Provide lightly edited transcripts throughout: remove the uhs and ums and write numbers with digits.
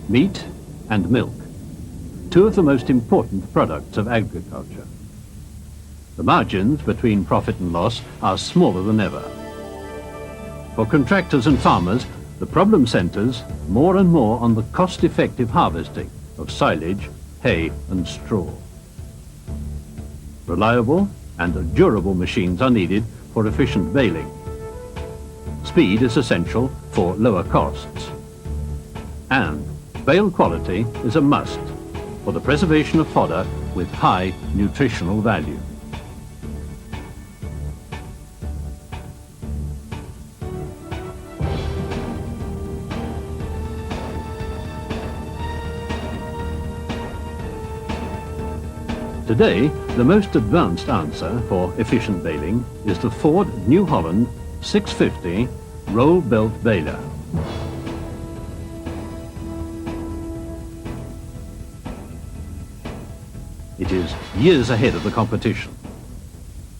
meat and milk, two of the most important products of agriculture. The margins between profit and loss are smaller than ever. For contractors and farmers, the problem centres more and more on the cost-effective harvesting of silage, hay and straw. Reliable and durable machines are needed for efficient baling. Speed is essential for lower costs. And bale quality is a must for the preservation of fodder with high nutritional value. Today, the most advanced answer for efficient baling is the Ford New Holland 650 roll-belt baler. It is years ahead of the competition.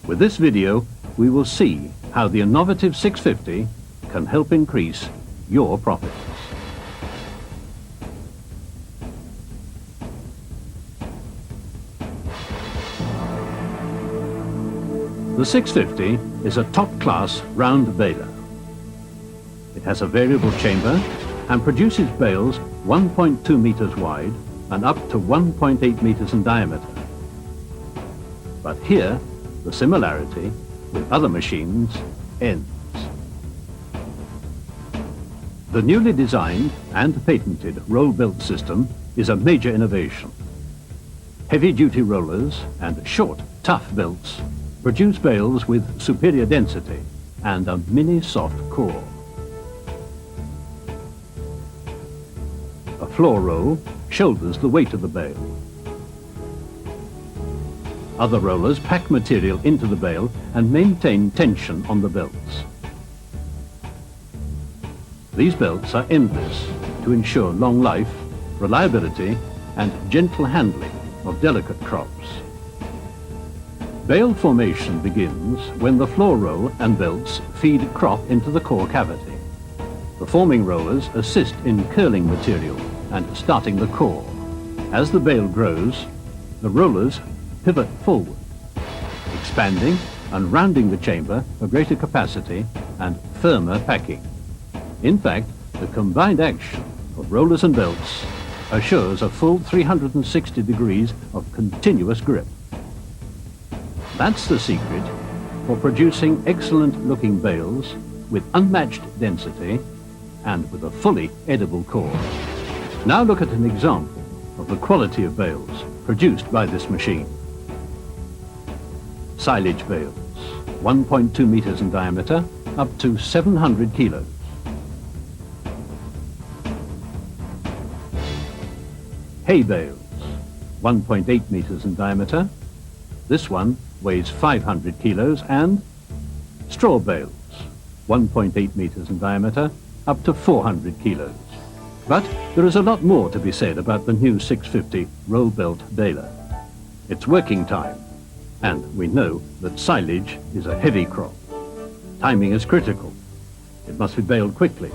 With this video, we will see how the innovative 650 can help increase your profits. The 650 is a top-class round baler. It has a variable chamber and produces bales 1.2 meters wide and up to 1.8 meters in diameter. But here, the similarity with other machines ends. The newly designed and patented roll-belt system is a major innovation. Heavy-duty rollers and short, tough belts produce bales with superior density and a mini-soft core. A floor roll shoulders the weight of the bale. Other rollers pack material into the bale and maintain tension on the belts. These belts are endless to ensure long life, reliability and gentle handling of delicate crops. Bale formation begins when the floor roll and belts feed crop into the core cavity. The forming rollers assist in curling material and starting the core. As the bale grows, the rollers pivot forward, expanding and rounding the chamber for greater capacity and firmer packing. In fact, the combined action of rollers and belts assures a full 360 degrees of continuous grip. That's the secret for producing excellent-looking bales with unmatched density and with a fully edible core. Now look at an example of the quality of bales produced by this machine. Silage bales, 1.2 meters in diameter, up to 700 kilos. Hay bales, 1.8 meters in diameter. This one weighs 500 kilos, and straw bales, 1.8 meters in diameter, up to 400 kilos. But there is a lot more to be said about the new 650 roll-belt baler. It's working time, and we know that silage is a heavy crop. Timing is critical. It must be baled quickly,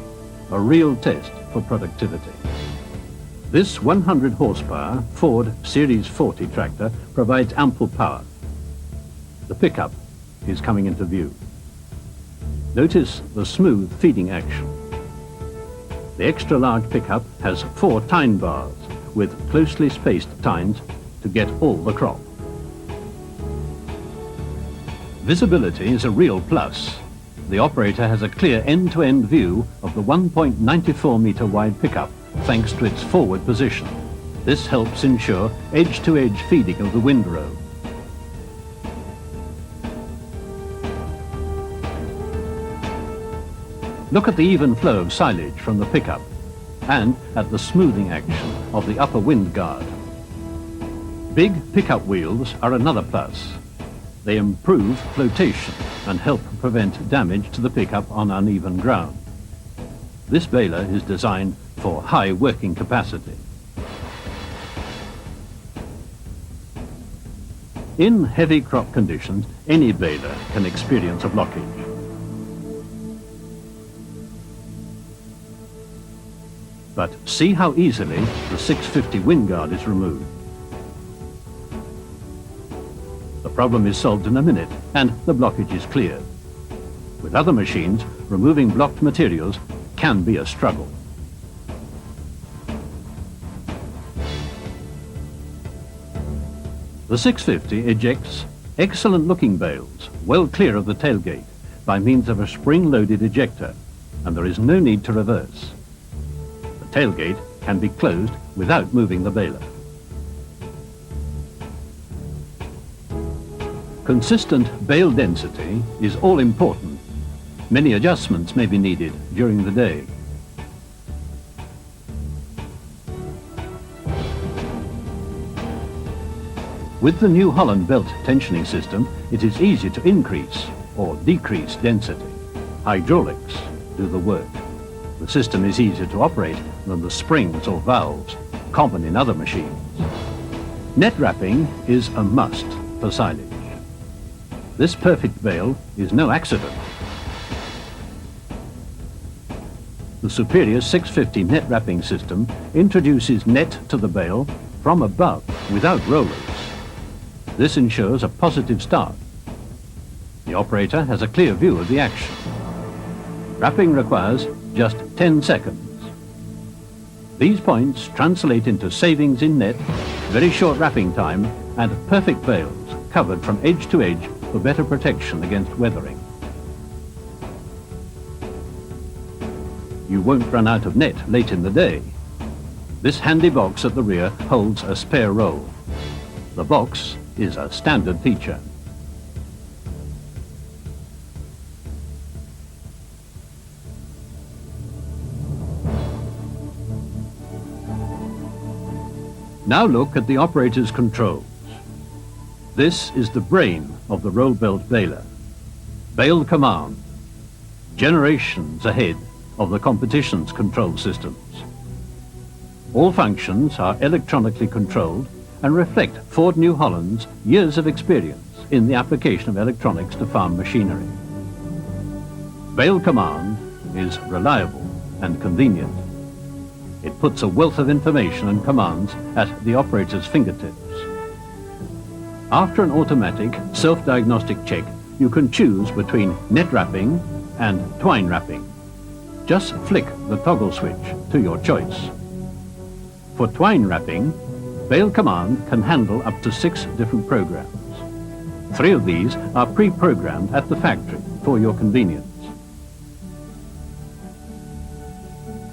a real test for productivity. This 100 horsepower Ford Series 40 tractor provides ample power. The pickup is coming into view. Notice the smooth feeding action. The extra-large pickup has 4 tine bars with closely spaced tines to get all the crop. Visibility is a real plus. The operator has a clear end-to-end view of the 1.94 meter wide pickup thanks to its forward position. This helps ensure edge-to-edge feeding of the windrow. Look at the even flow of silage from the pickup and at the smoothing action of the upper wind guard. Big pickup wheels are another plus. They improve flotation and help prevent damage to the pickup on uneven ground. This baler is designed for high working capacity. In heavy crop conditions, any baler can experience a blockage. But see how easily the 650 wind guard is removed. The problem is solved in a minute and the blockage is cleared. With other machines, removing blocked materials can be a struggle. The 650 ejects excellent-looking bales well clear of the tailgate by means of a spring-loaded ejector, and there is no need to reverse. The tailgate can be closed without moving the baler. Consistent bale density is all important. Many adjustments may be needed during the day. With the New Holland belt tensioning system, it is easy to increase or decrease density. Hydraulics do the work. The system is easier to operate than the springs or valves, common in other machines. Net wrapping is a must for silage. This perfect bale is no accident. The superior 650 net wrapping system introduces net to the bale from above without rollers. This ensures a positive start. The operator has a clear view of the action. Wrapping requires just 10 seconds. These points translate into savings in net, very short wrapping time, and perfect bales covered from edge to edge for better protection against weathering. You won't run out of net late in the day. This handy box at the rear holds a spare roll. The box is a standard feature. Now look at the operator's controls. This is the brain of the roll belt baler. Bale Command, generations ahead of the competition's control systems. All functions are electronically controlled and reflect Ford New Holland's years of experience in the application of electronics to farm machinery. Bale Command is reliable and convenient. It puts a wealth of information and commands at the operator's fingertips. After an automatic self-diagnostic check, you can choose between net wrapping and twine wrapping. Just flick the toggle switch to your choice. For twine wrapping, Bale Command can handle up to 6 different programs. 3 of these are pre-programmed at the factory for your convenience.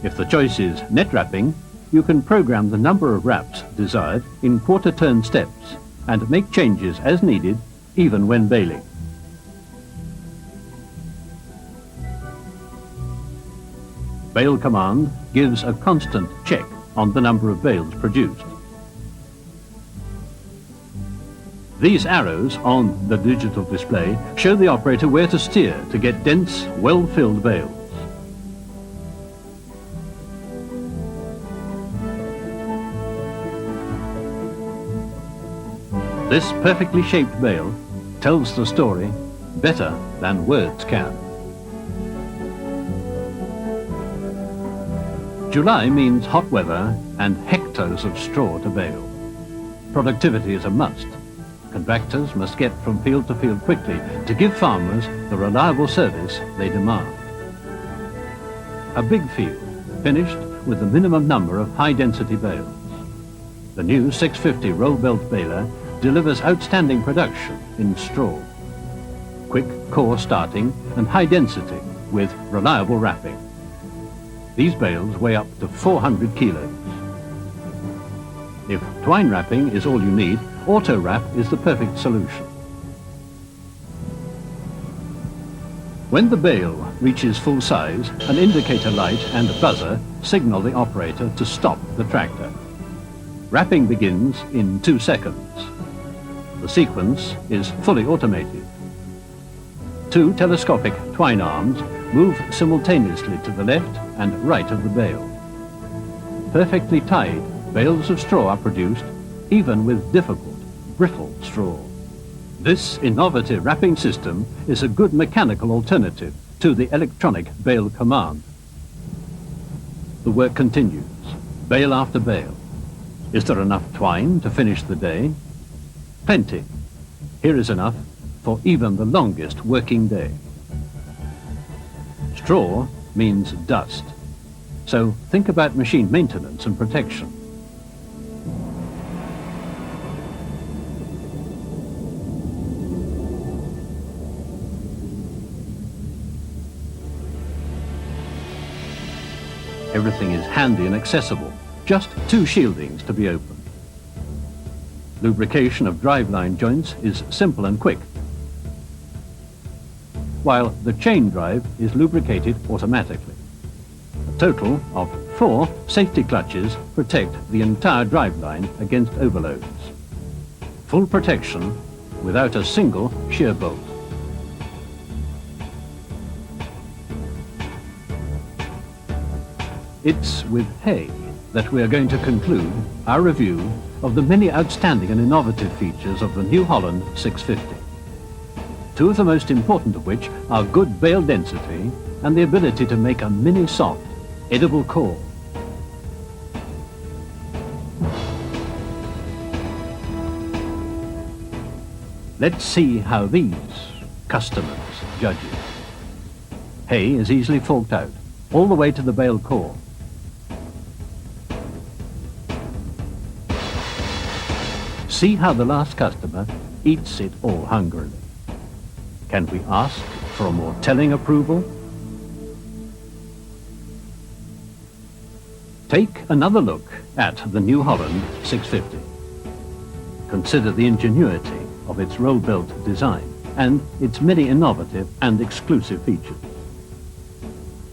If the choice is net wrapping, you can program the number of wraps desired in quarter-turn steps and make changes as needed even when baling. Bale Command gives a constant check on the number of bales produced. These arrows on the digital display show the operator where to steer to get dense, well-filled bales. This perfectly shaped bale tells the story better than words can. July means hot weather and hectares of straw to bale. Productivity is a must. Contractors must get from field to field quickly to give farmers the reliable service they demand. A big field, finished with the minimum number of high-density bales. The new 650 roll belt baler delivers outstanding production in straw. Quick core starting and high density with reliable wrapping. These bales weigh up to 400 kilos. If twine wrapping is all you need, auto wrap is the perfect solution. When the bale reaches full size, an indicator light and buzzer signal the operator to stop the tractor. Wrapping begins in 2 seconds. The sequence is fully automated. 2 telescopic twine arms move simultaneously to the left and right of the bale. Perfectly tied bales of straw are produced, even with difficult, brittle straw. This innovative wrapping system is a good mechanical alternative to the electronic Bale Command. The work continues. bale after bale. Is there enough twine to finish the day? Plenty. Here is enough for even the longest working day. Straw means dust, so think about machine maintenance and protection. Everything is handy and accessible, just 2 shieldings to be opened. Lubrication of driveline joints is simple and quick, while the chain drive is lubricated automatically. A total of 4 safety clutches protect the entire driveline against overloads. Full protection without a single shear bolt. It's with hay that we are going to conclude our review of the many outstanding and innovative features of the New Holland 650. 2 of the most important of which are good bale density and the ability to make a mini soft, edible core. Let's see how these customers judge it. Hay is easily forked out, all the way to the bale core. See how the last customer eats it all hungrily. Can we ask for a more telling approval? Take another look at the New Holland 650. Consider the ingenuity of its roll-built design and its many innovative and exclusive features.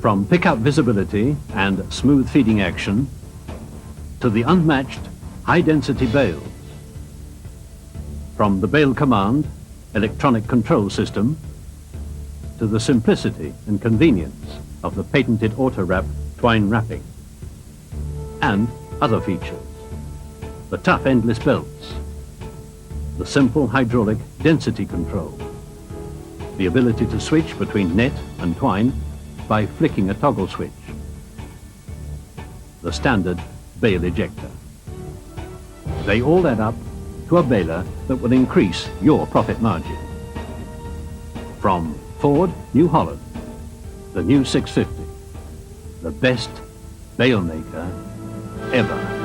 From pickup visibility and smooth feeding action to the unmatched high-density bales, from the Bale Command electronic control system to the simplicity and convenience of the patented auto-wrap twine wrapping, and other features, the tough endless belts, the simple hydraulic density control, the ability to switch between net and twine by flicking a toggle switch, the standard bale ejector. They all add up to a baler that will increase your profit margin. From Ford New Holland, the new 650, the best bale maker ever.